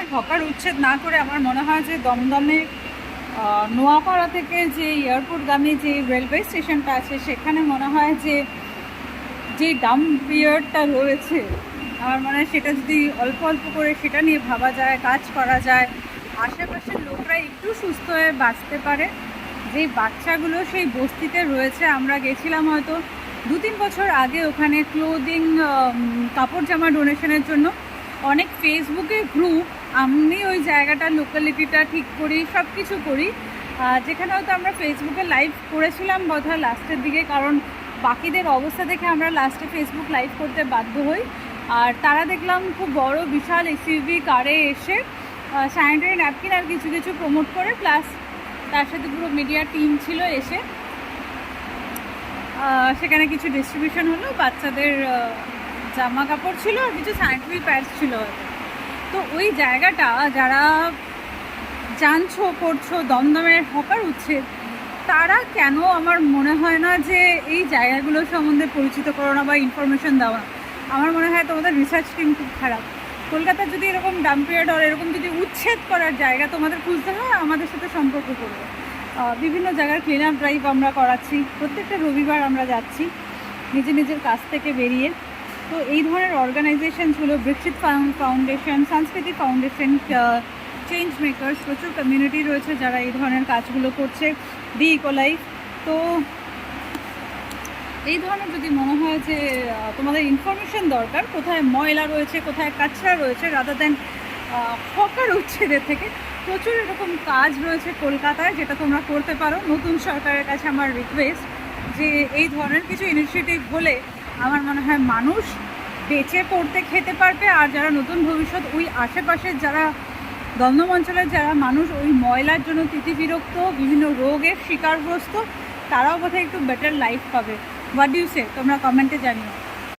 দমদমের hawker উচ্ছেদ না করে আমার মনে হয় যে দমদমে নোয়াপাড়া থেকে যে এয়ারপোর্টগামী যে রেলওয়ে স্টেশনটা আছে সেখানে মনে হয় যে ডাম্প ইয়ার্ডটা রয়েছে, আমার মনে হয় সেটা যদি অল্প অল্প করে সেটা নিয়ে ভাবা যায়, কাজ করা যায়, আশেপাশের লোকরা একটু সুস্থ হয়ে বাঁচতে পারে। যেই বাচ্চাগুলো সেই বস্তিতে রয়েছে, আমরা গেছিলাম হয়তো 2-3 বছর আগে ওখানে ক্লোদিং, কাপড় জামা ডোনেশনের জন্য। অনেক ফেসবুকে গ্রুপ, আমি ওই জায়গাটার লোকালিটিটা ঠিক করি, সব কিছু করি, যেখানে হয়তো আমরা ফেসবুকে লাইভ করেছিলাম বোধহয় লাস্টের দিকে, কারণ বাকিদের অবস্থা দেখে আমরা লাস্টে ফেসবুক লাইভ করতে বাধ্য হই। আর তারা দেখলাম খুব বড় বিশাল এসইউভি কারে এসে স্যানিটারি ন্যাপকিন আর কিছু কিছু প্রমোট করে, প্লাস তার সাথে পুরো মিডিয়া টিম ছিল এসে, সেখানে কিছু ডিস্ট্রিবিউশন হলো, বাচ্চাদের জামা কাপড় ছিল আর কিছু স্যানিটারি প্যাডস ছিল হয়তো। তো ওই জায়গাটা যারা জানছো করছো দমদমের হকার উচ্ছেদ, তারা কেন আমার মনে হয় না যে এই জায়গাগুলো সম্বন্ধে পরিচিত করো না বা ইনফরমেশন দেওয়া। আমার মনে হয় তোমাদের রিসার্চ টিম খুব খারাপ। কলকাতার যদি এরকম ডাম্পিয়ার্ড আর এরকম যদি উচ্ছেদ করার জায়গা তোমাদের খুঁজতে হয়, আমাদের সাথে সম্পর্ক করবে। বিভিন্ন জায়গার ক্লিন আপ ড্রাইভ আমরা করাচ্ছি, প্রত্যেকটা রবিবার আমরা যাচ্ছি নিজের কাছ থেকে বেরিয়ে। তো এই ধরনের অর্গানাইজেশনসগুলো, বৃক্ষিত ফাউন্ডেশন, সংস্কৃতি ফাউন্ডেশন, চেঞ্জ মেকার্স, প্রচুর কমিউনিটি রয়েছে যারা এই ধরনের কাজগুলো করছে, ডি ইকোলাইফ। তো এই ধরনের যদি মনে হয় যে তোমাদের ইনফরমেশন দরকার, কোথায় ময়লা রয়েছে, কোথায় কাঁচরা রয়েছে, রাদার দেন হকার উচ্ছেদের থেকে, প্রচুর এরকম কাজ রয়েছে কলকাতায় যেটা তোমরা করতে পারো। নতুন সরকারের কাছে আমার রিকোয়েস্ট যে এই ধরনের কিছু ইনিশিয়েটিভ হলে আমার মনে হয় মানুষ বেঁচে পড়তে খেতে পারবে। আর যারা নতুন ভবিষ্যৎ, ওই আশেপাশের যারা দমদম অঞ্চলের যারা মানুষ ওই ময়লার জন্য তিতিবিরক্ত, বিভিন্ন রোগের শিকারগ্রস্ত, তারাও বোধহয় একটু বেটার লাইফ পাবে। হোয়াট ডু ইউ সে? তোমরা কমেন্টে জানিও।